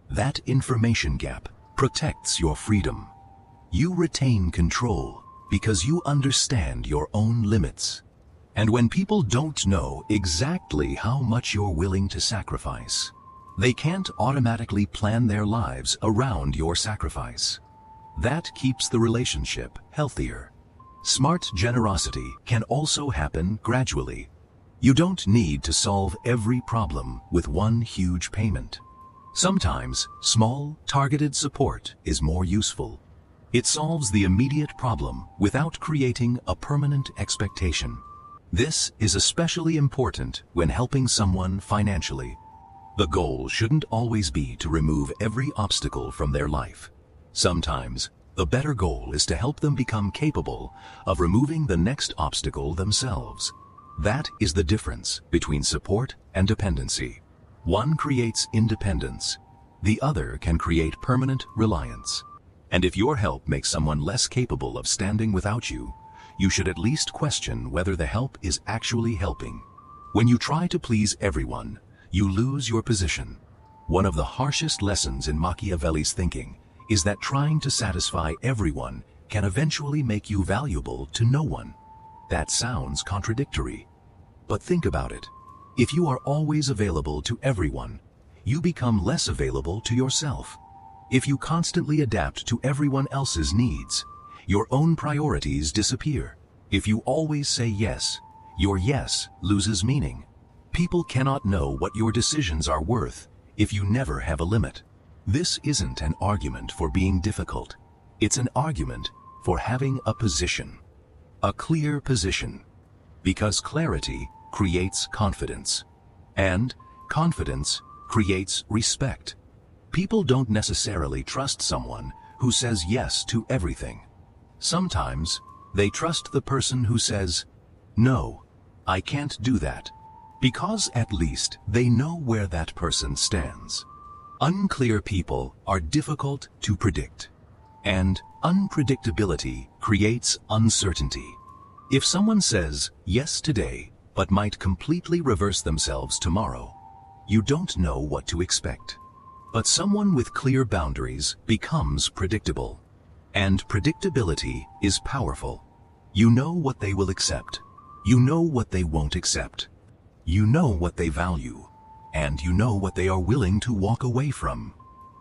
[SPEAKER 1] That information gap protects your freedom. You retain control because you understand your own limits. And when people don't know exactly how much you're willing to sacrifice, they can't automatically plan their lives around your sacrifice. That keeps the relationship healthier. Smart generosity can also happen gradually. You don't need to solve every problem with one huge payment. Sometimes, small, targeted support is more useful. It solves the immediate problem without creating a permanent expectation. This is especially important when helping someone financially. The goal shouldn't always be to remove every obstacle from their life. Sometimes, the better goal is to help them become capable of removing the next obstacle themselves. That is the difference between support and dependency. One creates independence. The other can create permanent reliance. And if your help makes someone less capable of standing without you, you should at least question whether the help is actually helping. When you try to please everyone, you lose your position. One of the harshest lessons in Machiavelli's thinking is that trying to satisfy everyone can eventually make you valuable to no one. That sounds contradictory. But think about it. If you are always available to everyone, you become less available to yourself. If you constantly adapt to everyone else's needs, your own priorities disappear. If you always say yes, your yes loses meaning. People cannot know what your decisions are worth if you never have a limit. This isn't an argument for being difficult. It's an argument for having a position. A clear position. Because clarity creates confidence. And confidence creates respect. People don't necessarily trust someone who says yes to everything. Sometimes they trust the person who says, "No, I can't do that," because at least they know where that person stands. Unclear people are difficult to predict, and unpredictability creates uncertainty. If someone says yes today, but might completely reverse themselves tomorrow, you don't know what to expect. But someone with clear boundaries becomes predictable, and predictability is powerful. You know what they will accept. You know what they won't accept. You know what they value, and you know what they are willing to walk away from.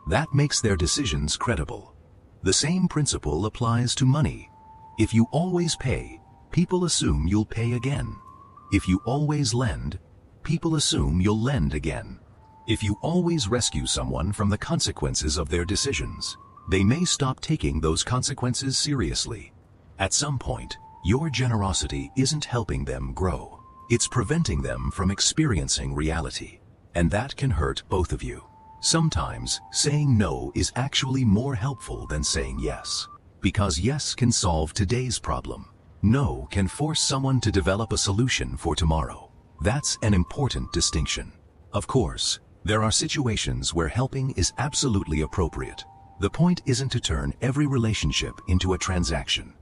[SPEAKER 1] That makes their decisions credible. The same principle applies to money. If you always pay, people assume you'll pay again. If you always lend, people assume you'll lend again. If you always rescue someone from the consequences of their decisions, they may stop taking those consequences seriously. At some point, your generosity isn't helping them grow. It's preventing them from experiencing reality. And that can hurt both of you. Sometimes saying no is actually more helpful than saying yes. Because yes can solve today's problem. No can force someone to develop a solution for tomorrow. That's an important distinction. Of course, there are situations where helping is absolutely appropriate. The point isn't to turn every relationship into a transaction.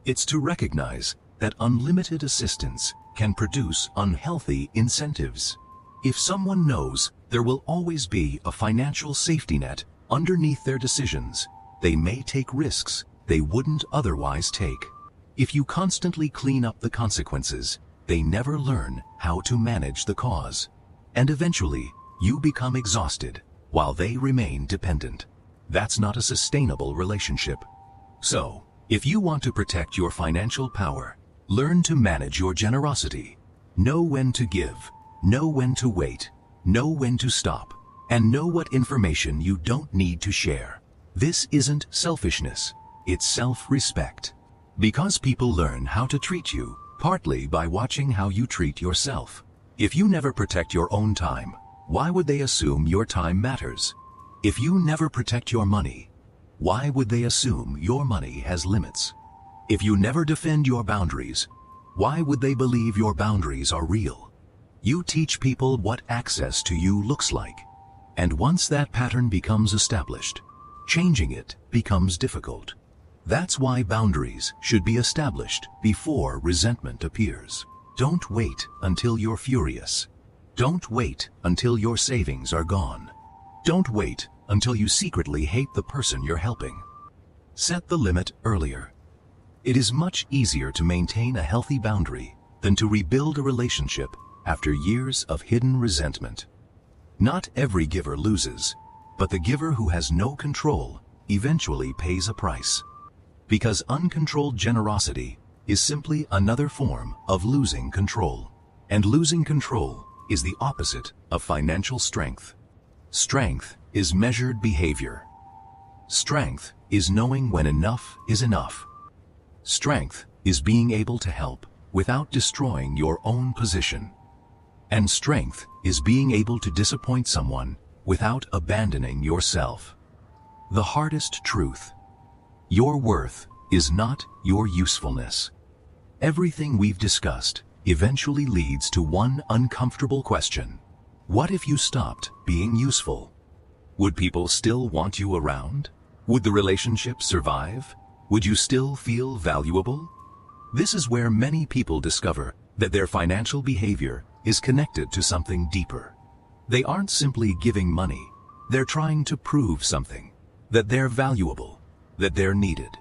[SPEAKER 1] It's to recognize that unlimited assistance can produce unhealthy incentives. If someone knows there will always be a financial safety net underneath their decisions, they may take risks they wouldn't otherwise take. If you constantly clean up the consequences, they never learn how to manage the cause. And eventually, you become exhausted while they remain dependent. That's not a sustainable relationship. So, if you want to protect your financial power, learn to manage your generosity. Know when to give, know when to wait, know when to stop, and know what information you don't need to share. This isn't selfishness, it's self-respect. Because people learn how to treat you, partly by watching how you treat yourself. If you never protect your own time, why would they assume your time matters? If you never protect your money, why would they assume your money has limits? If you never defend your boundaries, why would they believe your boundaries are real? You teach people what access to you looks like. And once that pattern becomes established, changing it becomes difficult. That's why boundaries should be established before resentment appears. Don't wait until you're furious. Don't wait until your savings are gone. Don't wait until you secretly hate the person you're helping. Set the limit earlier. It is much easier to maintain a healthy boundary than to rebuild a relationship after years of hidden resentment. Not every giver loses, but the giver who has no control eventually pays a price. Because uncontrolled generosity is simply another form of losing control. And losing control is the opposite of financial strength. Strength is measured behavior. Strength is knowing when enough is enough. Strength is being able to help without destroying your own position. And strength is being able to disappoint someone without abandoning yourself. The hardest truth: your worth is not your usefulness. Everything we've discussed eventually leads to one uncomfortable question. What if you stopped being useful? Would people still want you around? Would the relationship survive? Would you still feel valuable? This is where many people discover that their financial behavior is connected to something deeper. They aren't simply giving money. They're trying to prove something. That they're valuable, that they're needed,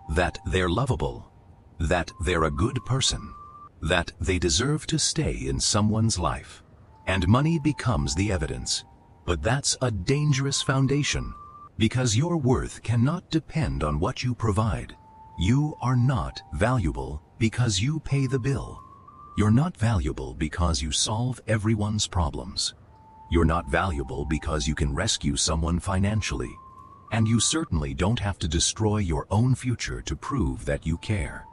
[SPEAKER 1] that they're lovable, that they're a good person, that they deserve to stay in someone's life. And money becomes the evidence. But that's a dangerous foundation, because your worth cannot depend on what you provide. You are not valuable because you pay the bill. You're not valuable because you solve everyone's problems. You're not valuable because you can rescue someone financially. And you certainly don't have to destroy your own future to prove that you care.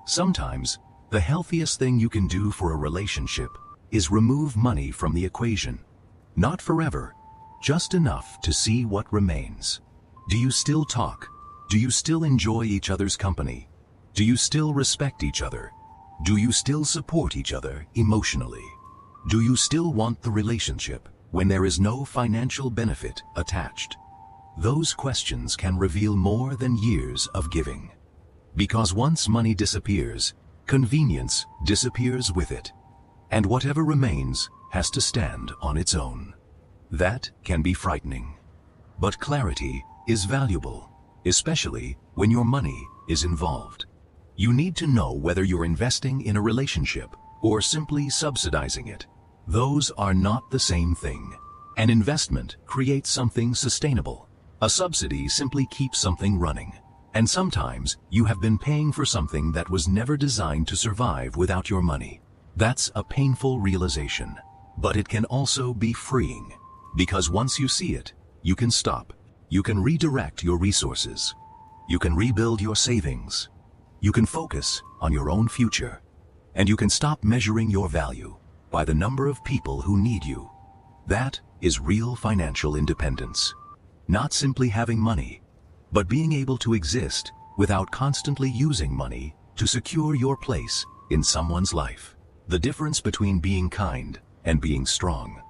[SPEAKER 1] Sometimes, the healthiest thing you can do for a relationship is remove money from the equation. Not forever, just enough to see what remains. Do you still talk? Do you still enjoy each other's company? Do you still respect each other? Do you still support each other emotionally? Do you still want the relationship when there is no financial benefit attached? Those questions can reveal more than years of giving. Because once money disappears, convenience disappears with it. And whatever remains has to stand on its own. That can be frightening. But clarity is valuable, especially when your money is involved. You need to know whether you're investing in a relationship or simply subsidizing it. Those are not the same thing. An investment creates something sustainable. A subsidy simply keeps something running. And sometimes you have been paying for something that was never designed to survive without your money. That's a painful realization. But it can also be freeing. Because once you see it, you can stop. You can redirect your resources. You can rebuild your savings. You can focus on your own future. And you can stop measuring your value by the number of people who need you. That is real financial independence. Not simply having money, but being able to exist without constantly using money to secure your place in someone's life. The difference between being kind and being strong.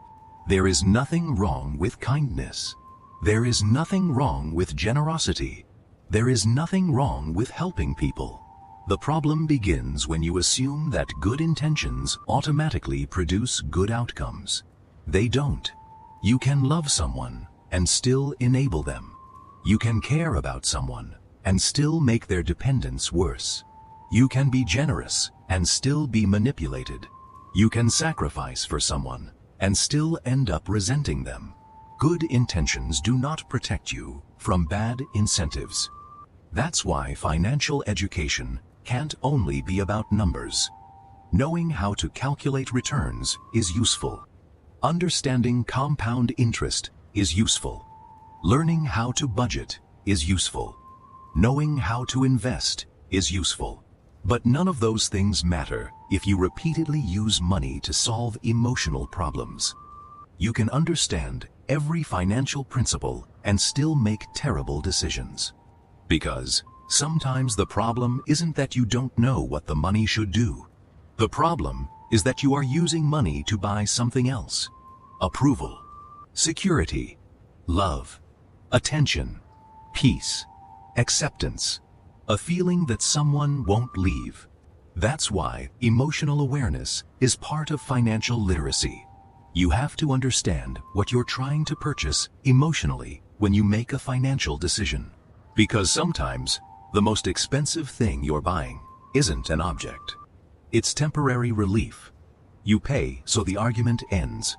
[SPEAKER 1] There is nothing wrong with kindness. There is nothing wrong with generosity. There is nothing wrong with helping people. The problem begins when you assume that good intentions automatically produce good outcomes. They don't. You can love someone and still enable them. You can care about someone and still make their dependence worse. You can be generous and still be manipulated. You can sacrifice for someone and still end up resenting them. Good intentions do not protect you from bad incentives. That's why financial education can't only be about numbers. Knowing how to calculate returns is useful. Understanding compound interest is useful. Learning how to budget is useful. Knowing how to invest is useful. But none of those things matter if you repeatedly use money to solve emotional problems. You can understand every financial principle and still make terrible decisions. Because sometimes the problem isn't that you don't know what the money should do. The problem is that you are using money to buy something else. Approval, security, love, attention, peace, acceptance, a feeling that someone won't leave. That's why emotional awareness is part of financial literacy. You have to understand what you're trying to purchase emotionally when you make a financial decision. Because sometimes the most expensive thing you're buying isn't an object. It's temporary relief. You pay so the argument ends.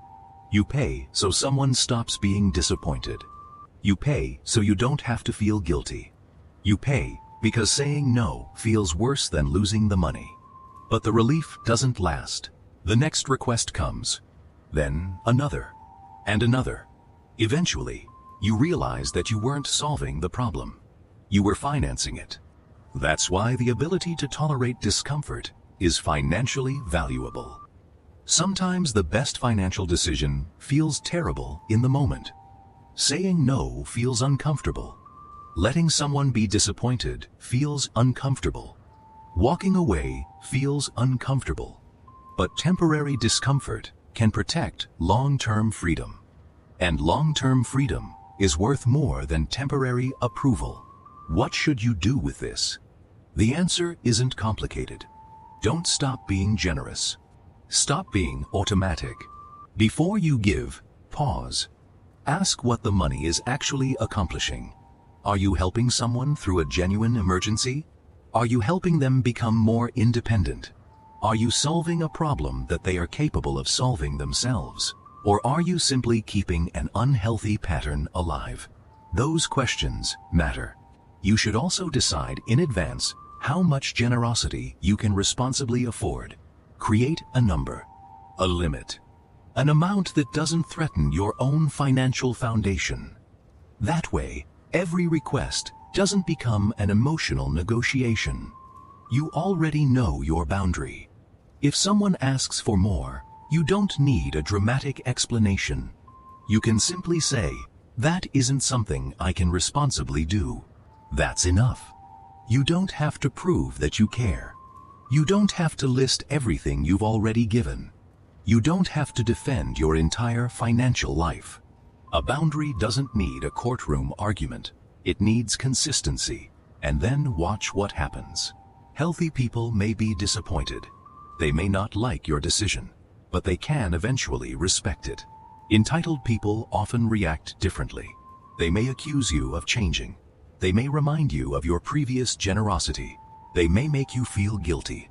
[SPEAKER 1] You pay so someone stops being disappointed. You pay so you don't have to feel guilty. You pay because saying no feels worse than losing the money. But the relief doesn't last. The next request comes, then another, and another. Eventually, you realize that you weren't solving the problem. You were financing it. That's why the ability to tolerate discomfort is financially valuable. Sometimes the best financial decision feels terrible in the moment. Saying no feels uncomfortable. Letting someone be disappointed feels uncomfortable. Walking away feels uncomfortable. But temporary discomfort can protect long-term freedom. And long-term freedom is worth more than temporary approval. What should you do with this? The answer isn't complicated. Don't stop being generous. Stop being automatic. Before you give, pause. Ask what the money is actually accomplishing. Are you helping someone through a genuine emergency? Are you helping them become more independent? Are you solving a problem that they are capable of solving themselves? Or are you simply keeping an unhealthy pattern alive? Those questions matter. You should also decide in advance how much generosity you can responsibly afford. Create a number, a limit, an amount that doesn't threaten your own financial foundation. That way, every request doesn't become an emotional negotiation. You already know your boundary. If someone asks for more, you don't need a dramatic explanation. You can simply say, "That isn't something I can responsibly do." That's enough. You don't have to prove that you care. You don't have to list everything you've already given. You don't have to defend your entire financial life. A boundary doesn't need a courtroom argument. It needs consistency, and then watch what happens. Healthy people may be disappointed. They may not like your decision, but they can eventually respect it. Entitled people often react differently. They may accuse you of changing. They may remind you of your previous generosity. They may make you feel guilty.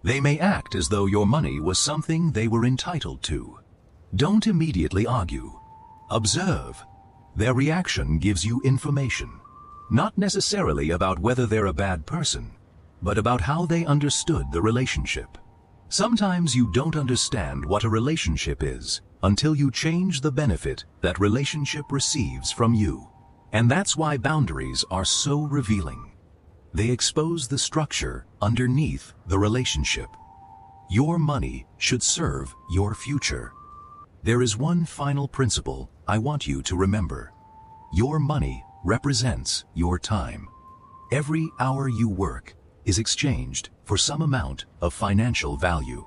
[SPEAKER 1] They may act as though your money was something they were entitled to. Don't immediately argue. Observe. Their reaction gives you information, not necessarily about whether they're a bad person, but about how they understood the relationship. Sometimes you don't understand what a relationship is until you change the benefit that relationship receives from you. And that's why boundaries are so revealing. They expose the structure underneath the relationship. Your money should serve your future. There is one final principle I want you to remember. Your money represents your time. Every hour you work is exchanged for some amount of financial value.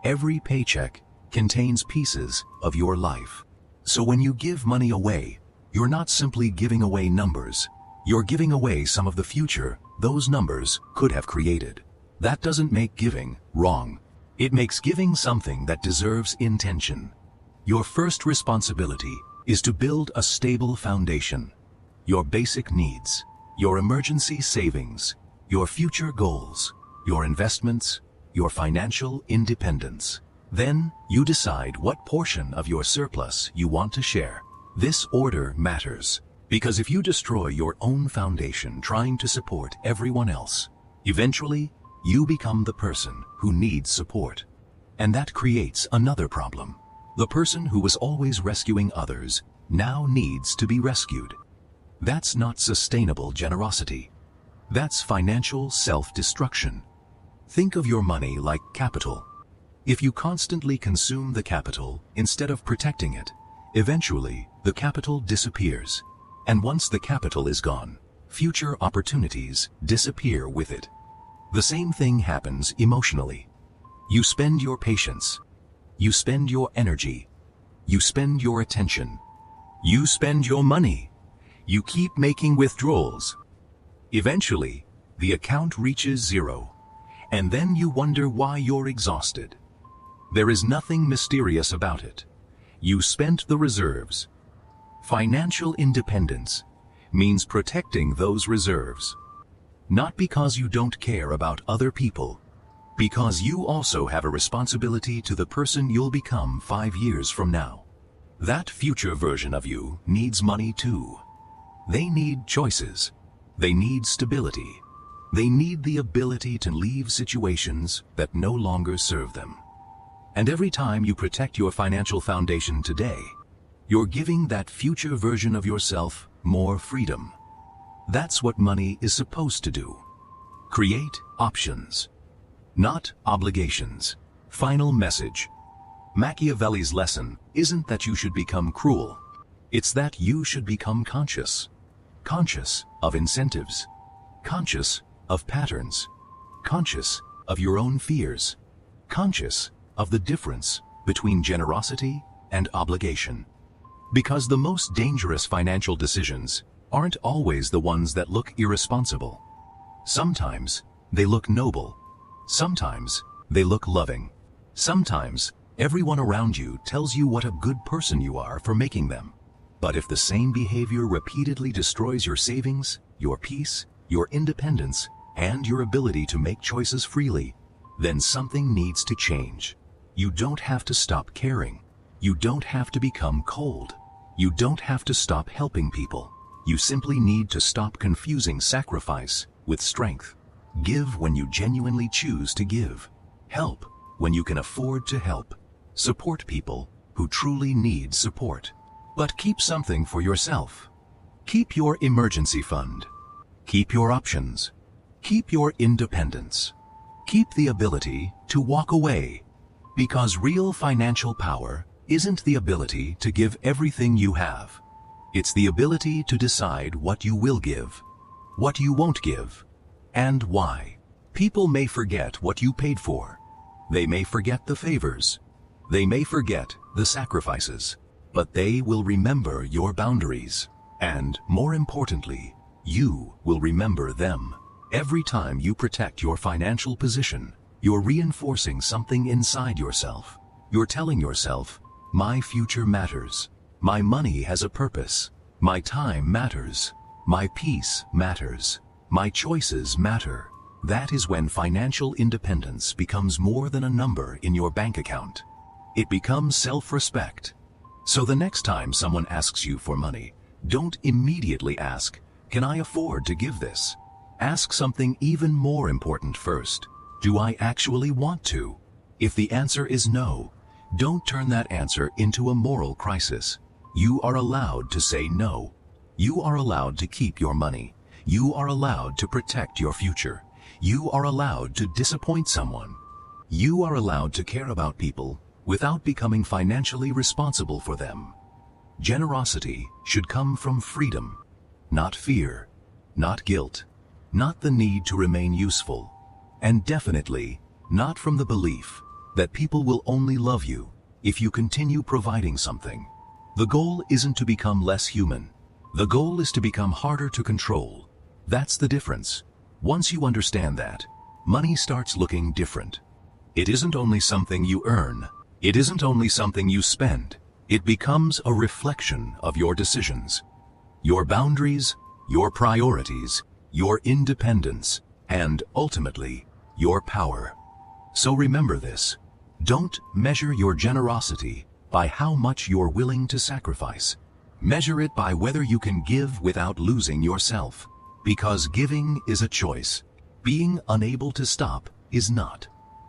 [SPEAKER 1] Every paycheck contains pieces of your life. So when you give money away, you're not simply giving away numbers. You're giving away some of the future those numbers could have created. That doesn't make giving wrong. It makes giving something that deserves intention. Your first responsibility is to build a stable foundation. Your basic needs, your emergency savings, your future goals, your investments, your financial independence. Then you decide what portion of your surplus you want to share. This order matters, because if you destroy your own foundation trying to support everyone else, eventually you become the person who needs support. And that creates another problem. The person who was always rescuing others now needs to be rescued. That's not sustainable generosity. That's financial self-destruction. Think of your money like capital. If you constantly consume the capital instead of protecting it, eventually the capital disappears. And once the capital is gone, future opportunities disappear with it. The same thing happens emotionally. You spend your patience. You spend your energy. You spend your attention. You spend your money. You keep making withdrawals. Eventually, the account reaches zero, and then you wonder why you're exhausted. There is nothing mysterious about it. You spent the reserves. Financial independence means protecting those reserves. Not because you don't care about other people, because you also have a responsibility to the person you'll become 5 years from now. That future version of you needs money too. They need choices. They need stability. They need the ability to leave situations that no longer serve them. And every time you protect your financial foundation today, you're giving that future version of yourself more freedom. That's what money is supposed to do. Create options, not obligations. Final message. Machiavelli's lesson isn't that you should become cruel. It's that you should become conscious. Conscious of incentives. Conscious of patterns. Conscious of your own fears. Conscious of the difference between generosity and obligation. Because the most dangerous financial decisions aren't always the ones that look irresponsible. Sometimes they look noble. Sometimes they look loving. Sometimes everyone around you tells you what a good person you are for making them. But if the same behavior repeatedly destroys your savings, your peace, your independence, and your ability to make choices freely, then something needs to change. You don't have to stop caring. You don't have to become cold. You don't have to stop helping people. You simply need to stop confusing sacrifice with strength. Give when you genuinely choose to give. Help when you can afford to help. Support people who truly need support. But keep something for yourself. Keep your emergency fund. Keep your options. Keep your independence. Keep the ability to walk away. Because real financial power isn't the ability to give everything you have. It's the ability to decide what you will give, what you won't give, and why. People may forget what you paid for. They may forget the favors. They may forget the sacrifices. But they will remember your boundaries. And, more importantly, you will remember them. Every time you protect your financial position, you're reinforcing something inside yourself. You're telling yourself, my future matters. My money has a purpose. My time matters. My peace matters. My choices matter. That is when financial independence becomes more than a number in your bank account. It becomes self-respect. So the next time someone asks you for money, don't immediately ask, can I afford to give this? Ask something even more important first. Do I actually want to? If the answer is no, don't turn that answer into a moral crisis. You are allowed to say no. You are allowed to keep your money. You are allowed to protect your future. You are allowed to disappoint someone. You are allowed to care about people without becoming financially responsible for them. Generosity should come from freedom, not fear, not guilt, not the need to remain useful, and definitely not from the belief that people will only love you if you continue providing something. The goal isn't to become less human. The goal is to become harder to control. That's the difference. Once you understand that, money starts looking different. It isn't only something you earn. It isn't only something you spend. It becomes a reflection of your decisions, your boundaries, your priorities, your independence, and ultimately, your power. So remember this. Don't measure your generosity by how much you're willing to sacrifice. Measure it by whether you can give without losing yourself. Because giving is a choice. Being unable to stop is not.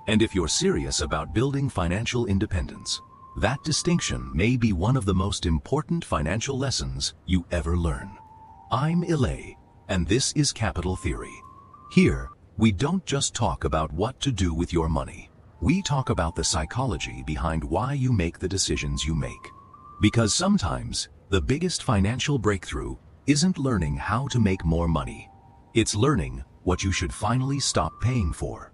[SPEAKER 1] And if you're serious about building financial independence, that distinction may be one of the most important financial lessons you ever learn. I'm Ilay, and this is Capital Theory. Here, we don't just talk about what to do with your money. We talk about the psychology behind why you make the decisions you make. Because sometimes, the biggest financial breakthrough isn't learning how to make more money. It's learning what you should finally stop paying for.